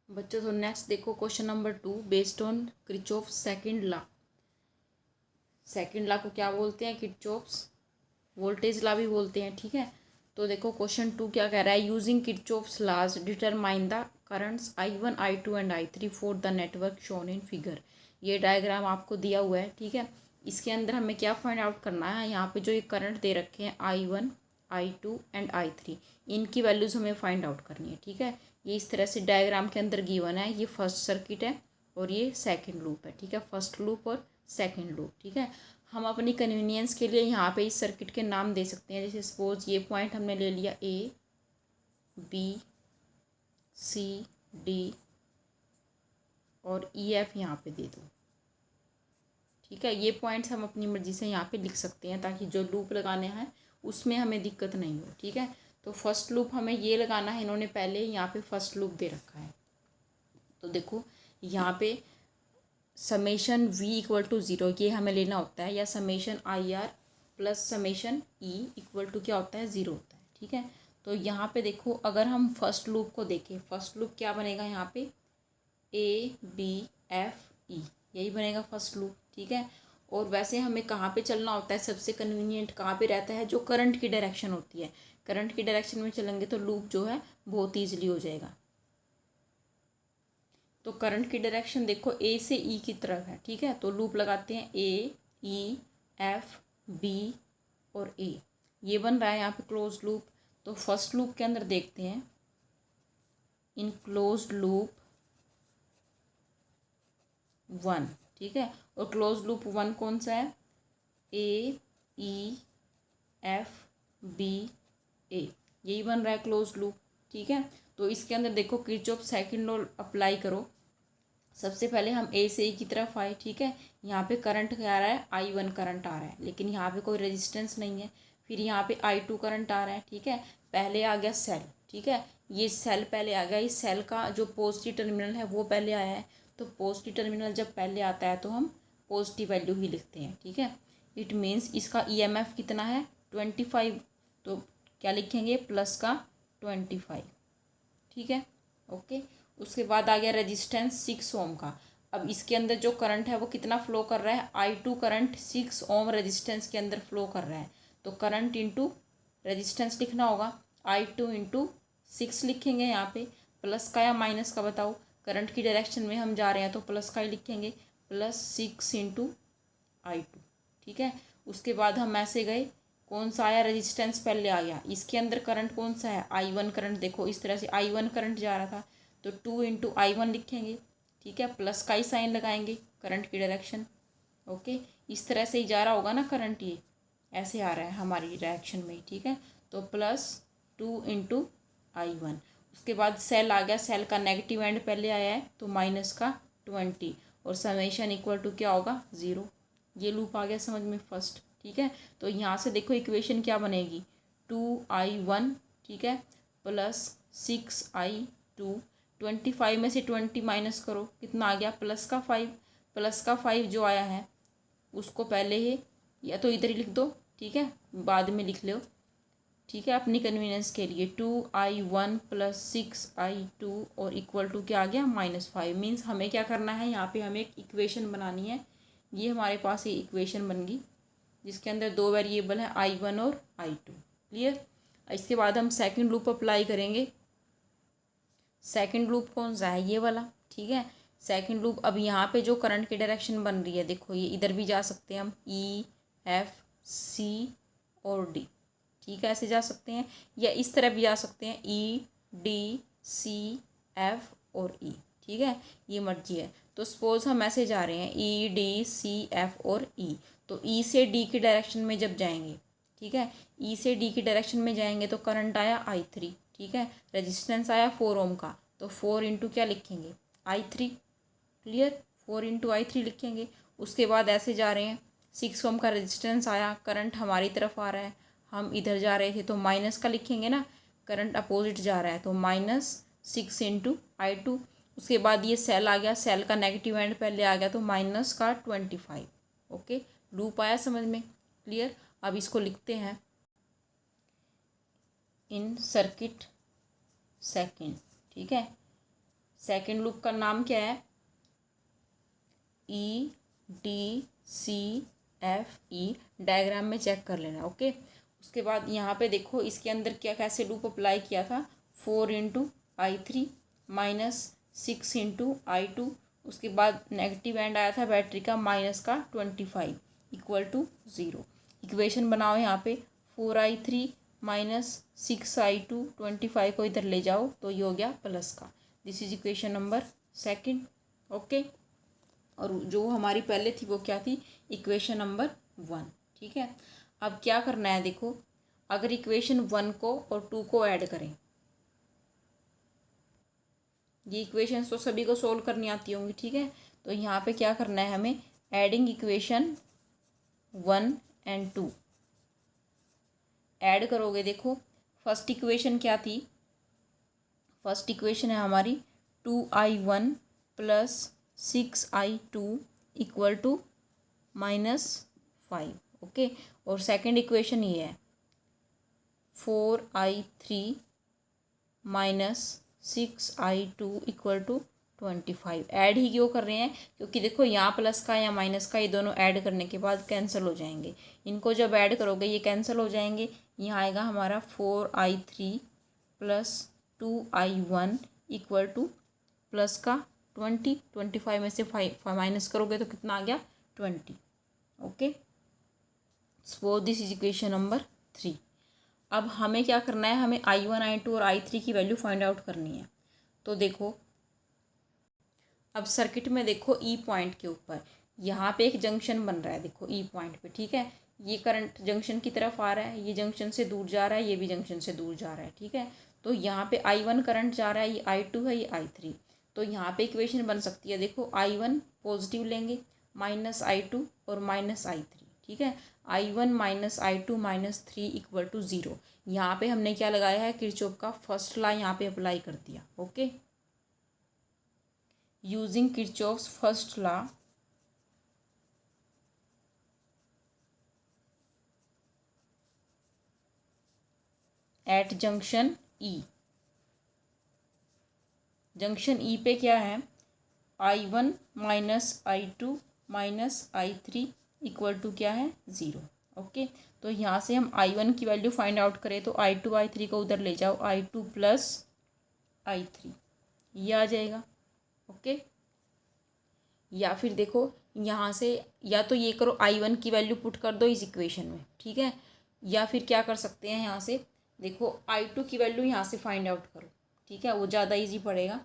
बच्चों तो नेक्स्ट देखो question number 2 based on Kirchhoff second law. Second law को क्या बोलते हैं? किरचॉफ्स वोल्टेज लॉ भी बोलते हैं। ठीक है, तो देखो क्वेश्चन 2 क्या कह रहा है। Using Kirchhoff's laws determine the currents I1 I2 and I3 for the network shown in figure. ये डायग्राम आपको दिया हुआ है। ठीक है, इसके अंदर हमें क्या फाइंड आउट करना है। यहाँ पे जो ये करंट दे रखे हैं I1 I2 एंड I3, इनकी वैल्यूज हमें फाइंड आउट करनी है। ठीक है, ये इस तरह से डायग्राम के अंदर गिवन है। ये फर्स्ट सर्किट है और ये सेकंड लूप है। ठीक है, फर्स्ट लूप और सेकंड लूप। ठीक है, हम अपनी कन्वीनियंस के लिए यहाँ पे इस सर्किट के नाम दे सकते हैं। जैसे सपोज ये पॉइंट हमने ले लिया A B C D और EF यहाँ पे दे दो। ठीक है, ये पॉइंट्स हम अपनी मर्जी से यहाँ पे लिख सकते हैं ताकि जो लूप लगाने हैं उसमें हमें दिक्कत नहीं हो। ठीक है, तो फर्स्ट लूप हमें ये लगाना है। इन्होंने पहले यहाँ पे फर्स्ट लूप दे रखा है। तो देखो यहाँ पे summation V equal to zero ये हमें लेना होता है, या summation IR plus summation E equal to क्या होता है? ज़ीरो होता है। ठीक है, तो यहाँ पे देखो अगर हम फर्स्ट लूप को देखें, फर्स्ट लूप क्या बनेगा यहाँ पे? ABFE यही बनेगा फर्स्ट लूप। ठीक है, और वैसे हमें कहाँ पे चलना होता है? सबसे कन्वीनियंट कहाँ पे रहता है? जो करंट की डायरेक्शन होती है। करंट की डायरेक्शन में चलेंगे तो लूप जो है बहुत ईजिली हो जाएगा। तो करंट की डायरेक्शन देखो A से E की तरफ है। ठीक है, तो लूप लगाते हैं A E F B और A, ये बन रहा है यहाँ पे क्लोज लूप। तो फर्स्ट लूप के अंदर देखते हैं, इन क्लोज लूप 1। ठीक है, और क्लोज लूप 1 कौन सा है? A E F B A, यही बन रहा है क्लोज लूप। ठीक है, तो इसके अंदर देखो किरचॉफ सेकंड लॉ अप्लाई करो। सबसे पहले हम A से E की तरफ आए। ठीक है, यहाँ पे करंट क्या आ रहा है? I1 करंट आ रहा है, लेकिन यहाँ पे कोई रेजिस्टेंस नहीं है। फिर यहाँ पे I2 करंट आ रहा है। ठीक है, पहले आ गया सेल। ठीक है, ये सेल पहले आ गया। इस सेल का जो पॉजिटिव टर्मिनल है वो पहले आया है। तो पॉजिटिव टर्मिनल जब पहले आता है तो हम पॉजिटिव वैल्यू ही लिखते हैं। ठीक है, इट मीन्स इसका EMF कितना है? 25। तो क्या लिखेंगे? प्लस का 25। ठीक है, ओके। उसके बाद आ गया रेजिस्टेंस 6 ओम का। अब इसके अंदर जो करंट है वो कितना फ्लो कर रहा है? I2 करंट 6 ओम रेजिस्टेंस के अंदर फ्लो कर रहा है। तो करंट इंटू रेजिस्टेंस लिखना होगा। I2 इंटू 6 लिखेंगे यहाँ पे। प्लस का या माइनस का बताओ? करंट की डायरेक्शन में हम जा रहे हैं तो प्लस का ही लिखेंगे। Plus 6 into I2। ठीक है, उसके बाद हम ऐसे गए, कौन सा आया? रेजिस्टेंस पहले आ गया। इसके अंदर करंट कौन सा है? I1 current. देखो इस तरह से I1 करंट जा रहा था, तो 2 इंटू I1 लिखेंगे। ठीक है, प्लस का ही साइन लगाएंगे, करंट की डायरेक्शन। ओके, इस तरह से ही जा रहा होगा ना करंट, ये ऐसे आ रहा है हमारी डायरेक्शन में। ठीक है, तो प्लस 2 इंटू I1। उसके बाद सेल आ गया। सेल का नेगेटिव एंड पहले आया है तो माइनस का 20, और समेशन इक्वल टू क्या होगा? 0। ये लूप आ गया समझ में फर्स्ट। ठीक है, तो यहाँ से देखो इक्वेशन क्या बनेगी? 2I1। ठीक है, प्लस 6I2। 25 में से 20 माइनस करो, कितना आ गया? प्लस का 5। प्लस का 5 जो आया है उसको पहले ही या तो इधर ही लिख दो, ठीक है, बाद में लिख लो। ठीक है, अपनी कन्वीनियंस के लिए 2I1 प्लस 6I2 और इक्वल टू क्या आ गया? -5। मीन्स हमें क्या करना है? यहाँ पे हमें एक इक्वेशन बनानी है। ये हमारे पास ये इक्वेशन बन गई जिसके अंदर दो वेरिएबल हैं I1 और I2। क्लियर? इसके बाद हम सेकंड लूप अप्लाई करेंगे। सेकंड लूप कौन सा है? ये वाला। ठीक है, सेकंड लूप। अब यहाँ पे जो करंट की डायरेक्शन बन रही है देखो, ये इधर भी जा सकते हैं हम, E F C और D। ठीक है, ऐसे जा सकते हैं, या इस तरह भी जा सकते हैं, E D C F और E। ठीक है, ये मर्जी है। तो सपोज हम ऐसे जा रहे हैं E D C F और E। तो E से D की डायरेक्शन में जब जाएंगे, ठीक है, E से D की डायरेक्शन में जाएंगे तो करंट आया I3। ठीक है, रेजिस्टेंस आया 4 ओम का, तो 4 इंटू क्या लिखेंगे? I3। क्लियर? 4 इंटू I3 लिखेंगे। उसके बाद ऐसे जा रहे हैं, 6 ओम का रेजिस्टेंस आया, करंट हमारी तरफ आ रहा है, हम इधर जा रहे थे तो माइनस का लिखेंगे ना, करंट अपोजिट जा रहा है तो -6 इंटू I2। उसके बाद ये सेल आ गया, सेल का नेगेटिव एंड पहले आ गया तो माइनस का 25। ओके, लूप आया समझ में? क्लियर? अब इसको लिखते हैं इन सर्किट सेकंड। ठीक है, सेकेंड लूप का नाम क्या है, E D C F E, diagram में चेक कर लेना। ओके, उसके बाद यहाँ पे देखो इसके अंदर क्या कैसे लूप अप्लाई किया था, 4 × I3 -6 × I2, उसके बाद नेगेटिव एंड आया था बैटरी का माइनस का 25 = 0। इक्वेशन बनाओ यहाँ पे 4I3 -6I2 25 को इधर ले जाओ तो ये हो गया प्लस का। This is equation number second. Okay, और जो हमारी पहले थी वो क्या थी, इक्वेशन नंबर 1। ठीक है, अब क्या करना है, देखो अगर इक्वेशन 1 को और 2 को ऐड करें, ये इक्वेशन तो सभी को सोल्व करनी आती होंगी। ठीक है, तो यहाँ पे क्या करना है हमें, एडिंग इक्वेशन 1 और 2 ऐड करोगे। देखो फर्स्ट इक्वेशन क्या थी, फर्स्ट इक्वेशन है हमारी 2I1 + 6I2 = -5। ओके, और सेकंड इक्वेशन ये है 4I3 - 6I2 = 25। ऐड ही क्यों कर रहे हैं, क्योंकि देखो यहाँ प्लस का या माइनस का ये दोनों ऐड करने के बाद कैंसिल हो जाएंगे। इनको जब ऐड करोगे ये कैंसिल हो जाएंगे। यहाँ आएगा हमारा 4I3 + 2I1 = प्लस का 20, 25 में से 5 माइनस करोगे तो कितना आ गया, 20। Okay, so this is equation number 3। अब हमें क्या करना है, हमें I1, I2 और I3 की वैल्यू फाइंड आउट करनी है। तो देखो अब सर्किट में देखो ई पॉइंट के ऊपर यहाँ पे एक जंक्शन बन रहा है, देखो ई पॉइंट पे। ठीक है, ये करंट जंक्शन की तरफ आ रहा है, ये जंक्शन से दूर जा रहा है, ये भी जंक्शन से दूर जा रहा है। ठीक है, तो यहाँ पे I1 करंट जा रहा है, ये I2 है, ये I3। तो यहाँ पे इक्वेशन बन सकती है, देखो I1 पॉजिटिव लेंगे, -I2 और -I3। ठीक है, I1 - I2 - 3 = 0। यहाँ पे हमने क्या लगाया है, किरचॉफ का फर्स्ट लॉ यहाँ पे अप्लाई कर दिया। Okay, using Kirchhoff's first law at junction E. Junction E पे क्या है, I1 - I2 - I3 = क्या है, 0। ओके, तो यहाँ से हम I1 की वैल्यू फाइंड आउट करें तो I2 I3 को उधर ले जाओ, I2 + I3 ये आ जाएगा। ओके, या फिर देखो यहाँ से या तो ये करो, I1 की वैल्यू पुट कर दो इस इक्वेशन में। ठीक है, या फिर क्या कर सकते हैं, यहाँ से देखो I2 की वैल्यू यहाँ से फाइंड आउट करो। ठीक है, वो ज़्यादा इजी पड़ेगा,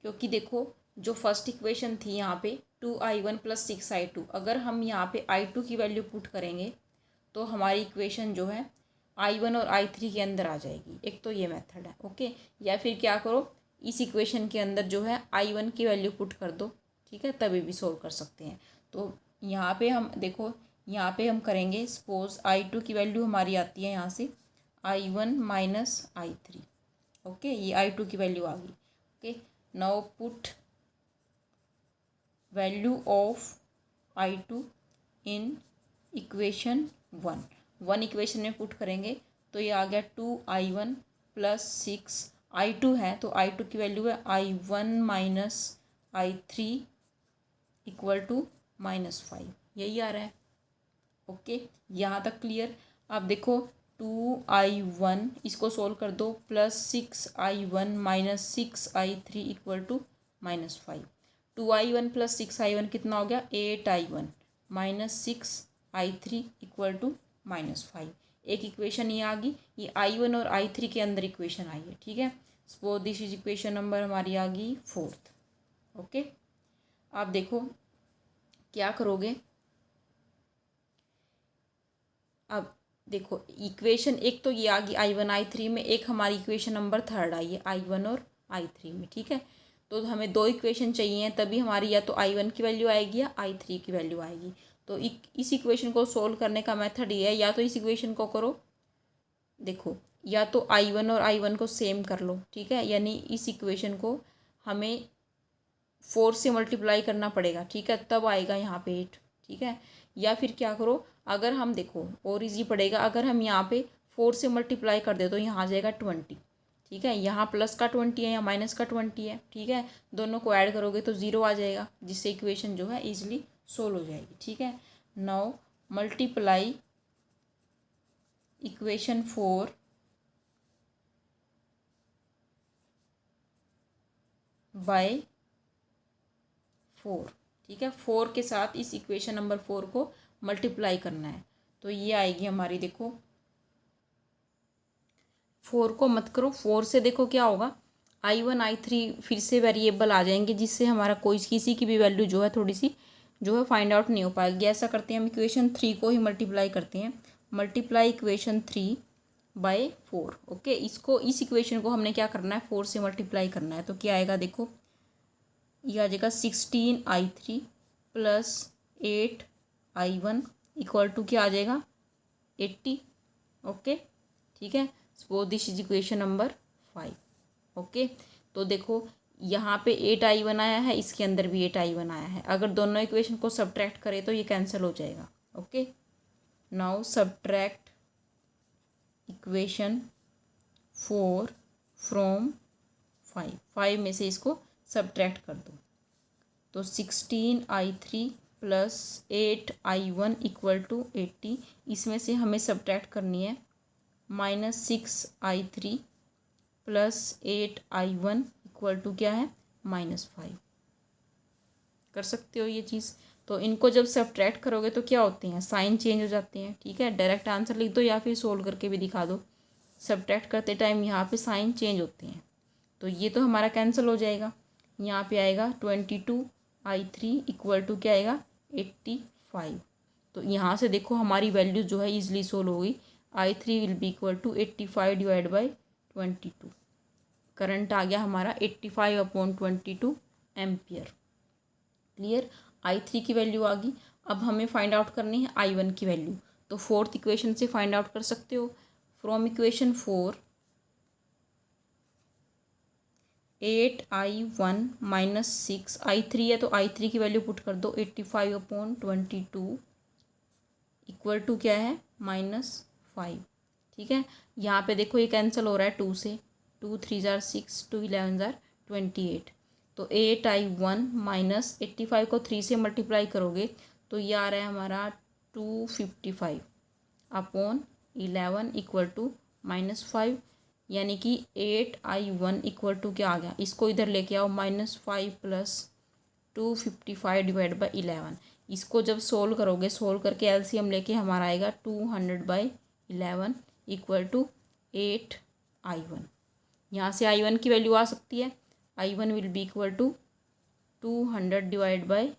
क्योंकि देखो जो फर्स्ट इक्वेशन थी यहाँ पे 2I1 + 6I2, अगर हम यहाँ पे I2 की वैल्यू पुट करेंगे तो हमारी इक्वेशन जो है I1 और I3 के अंदर आ जाएगी। एक तो ये मेथड है। ओके, या फिर क्या करो, इस इक्वेशन के अंदर जो है I1 की वैल्यू पुट कर दो। ठीक है, तभी भी सोल्व कर सकते हैं। तो यहाँ पे हम देखो, यहाँ पे हम करेंगे, सपोज I2 की वैल्यू हमारी आती है यहाँ से I1 - I3। ओके, ये I2 की वैल्यू आ गई। Okay, now put value of I2 in equation 1 equation में पुट करेंगे तो ये आ गया 2I1 + 6I2 है, तो I2 की वैल्यू है I1 - I3 = -5, यही आ रहा है। ओके, यहाँ तक क्लियर। अब देखो 2I1 इसको सोल्व कर दो, +6I1 - 6I3 = -5। 2I1 + 6I1 कितना हो गया, 8I1 - 6I3 = -5। एक इक्वेशन ये आ गई, ये I1 और I3 के अंदर इक्वेशन आई है। ठीक है, so this is equation number हमारी आ गई 4th। ओके, आप देखो क्या करोगे, अब देखो इक्वेशन एक तो ये आ गई I1 I3 में, एक हमारी इक्वेशन नंबर 3rd आई है I1 और I3 में। ठीक है, तो हमें 2 इक्वेशन चाहिए हैं, तभी हमारी या तो I1 की वैल्यू आएगी या I3 की वैल्यू आएगी। तो इस इक्वेशन को सोल्व करने का मेथड ये है, या तो इस इक्वेशन को करो, देखो या तो I1 और I1 को सेम कर लो। ठीक है, यानी इस इक्वेशन को हमें 4 से मल्टीप्लाई करना पड़ेगा। ठीक है, तब आएगा यहाँ पे 8। ठीक है, या फिर क्या करो, अगर हम देखो और इजी पड़ेगा, अगर हम यहाँ पे 4 से मल्टीप्लाई कर दे तो यहाँ आ जाएगा 20। ठीक है, यहाँ प्लस का 20 है, यहाँ माइनस का 20 है, ठीक है, दोनों को ऐड करोगे तो 0 आ जाएगा, जिससे इक्वेशन जो है ईजिली सोल्व हो जाएगी। ठीक है, नाउ मल्टीप्लाई इक्वेशन 4 बाय 4। ठीक है, 4 के साथ इस इक्वेशन नंबर 4 को मल्टीप्लाई करना है, तो ये आएगी हमारी, देखो 4 को मत करो, 4 से देखो क्या होगा, I1 I3 फिर से वेरिएबल आ जाएंगे, जिससे हमारा कोई किसी की भी वैल्यू जो है थोड़ी सी जो है फाइंड आउट नहीं हो पाएगी। ऐसा करते हैं हम इक्वेशन 3 को ही मल्टीप्लाई करते हैं, मल्टीप्लाई इक्वेशन 3 बाय 4। ओके, इसको इस इक्वेशन को हमने क्या करना है, 4 से मल्टीप्लाई करना है, तो क्या आएगा देखो, ये आ जाएगा 16I3 plus 8I1 equal to क्या आ जाएगा 80। ओके, ठीक है, suppose this is equation number 5। Okay, तो देखो यहाँ पे 8I1 आया है, इसके अंदर भी 8I1 आया है, अगर दोनों इक्वेशन को सब्ट्रैक्ट करें तो ये कैंसिल हो जाएगा। Okay, now subtract equation 4 from 5 में से इसको सब्ट्रैक्ट कर दो, तो 16I3 plus 8I1 equal to 80, इसमें से हमें सब्ट्रैक्ट करनी है -6I3 plus 8I1 equal to क्या है -5। कर सकते हो ये चीज़, तो इनको जब सब्ट्रैक्ट करोगे तो क्या होते हैं, साइन चेंज हो जाते हैं। ठीक है, डायरेक्ट आंसर लिख दो या फिर सोल्व करके भी दिखा दो, सब्ट्रैक्ट करते टाइम यहाँ पे साइन चेंज होते हैं, तो ये तो हमारा कैंसिल हो जाएगा। यहाँ पे आएगा 22I3 इक्वल टू क्या आएगा 85। तो यहाँ से देखो हमारी वैल्यू जो है ईजिली सोल्व हो गई। I3 will be equal to 85 divide by 22। Current आ गया हमारा 85/22 एम्पियर। क्लियर, I3 की वैल्यू आ गई। अब हमें फाइंड आउट करनी है I1 की वैल्यू, तो फोर्थ इक्वेशन से फाइंड आउट कर सकते हो। From equation 4 8I1 minus 6I3 है, तो I3 की वैल्यू पुट कर दो 85/22 इक्वल टू क्या है -5। ठीक है, यहाँ पे देखो ये कैंसिल हो रहा है 2 से, 2 3 जार 6, 2 11 जार 28, तो 8I1 माइनस 85 को 3 से मल्टीप्लाई करोगे तो ये आ रहा है हमारा 255/11 इक्वल टू -5, यानी कि 8I1 इक्वल टू क्या आ गया, इसको इधर लेके आओ -5 प्लस 255 डिवाइड बाई 11। इसको जब सोल्व करोगे, सोल्व करके एलसीएम लेके हमारा आएगा 200/11 इक्वल टू 8I1। यहाँ से I1 की वैल्यू आ सकती है, I1 will be equal to 200 divide by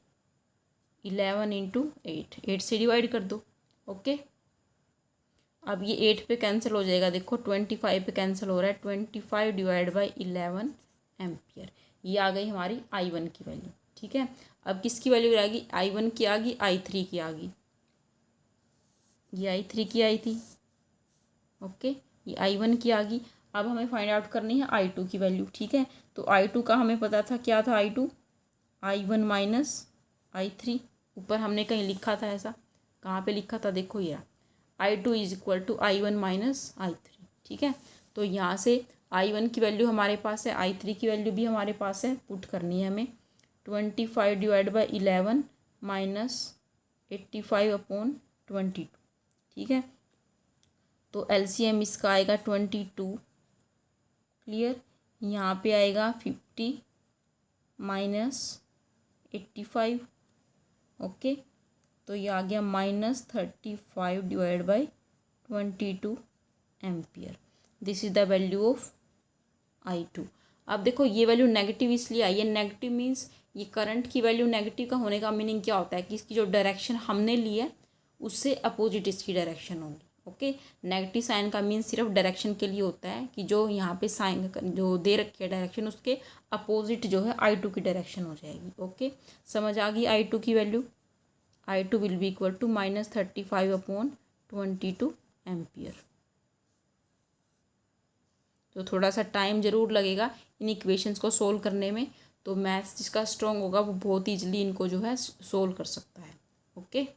11 into 8 से डिवाइड कर दो। ओके, अब ये 8 पे कैंसिल हो जाएगा, देखो 25 पे कैंसिल हो रहा है, 25 डिवाइड बाई 11 एम्पियर। ये आ गई हमारी I1 की वैल्यू। ठीक है, अब किसकी वैल्यू आ गई, I1 की आ गई, I3 की आ गई, ये I3 की आई थी। ओके, ये I1 की आ गई। अब हमें फाइंड आउट करनी है I2 की वैल्यू। ठीक है, तो I2 का हमें पता था, क्या था I2, I1 माइनस I3, ऊपर हमने कहीं लिखा था, ऐसा कहाँ पे लिखा था, देखो ये I2 is equal to I1 minus I3। ठीक है, तो यहाँ से I1 की वैल्यू हमारे पास है, I3 की वैल्यू भी हमारे पास है, पुट करनी है हमें 25 डिवाइड बाई 11 माइनस 85/22। ठीक है, तो एलसीएम इसका आएगा 22। क्लियर, यहाँ पे आएगा 50 माइनस 85। ओके, तो ये आ गया -35 divide by 22 ampere. This is the value of I2। अब देखो ये वैल्यू नेगेटिव इसलिए आई है, नेगेटिव मीन्स ये करंट की वैल्यू नेगेटिव का होने का मीनिंग क्या होता है कि इसकी जो डायरेक्शन हमने ली है उससे अपोजिट इसकी डायरेक्शन होगी। ओके, नेगेटिव साइन का मीन सिर्फ डायरेक्शन के लिए होता है कि जो यहाँ पे साइन जो दे रखी है डायरेक्शन, उसके अपोजिट जो है I2 की डायरेक्शन हो जाएगी। ओके, समझ आ गई I2 की value. I2 will be equal to -35/22 ampere. तो थोड़ा सा टाइम ज़रूर लगेगा इन इक्वेशंस को सोल्व करने में, तो मैथ्स जिसका स्ट्रॉन्ग होगा वो बहुत ईजिली इनको जो है सोल्व कर सकता है। ओके।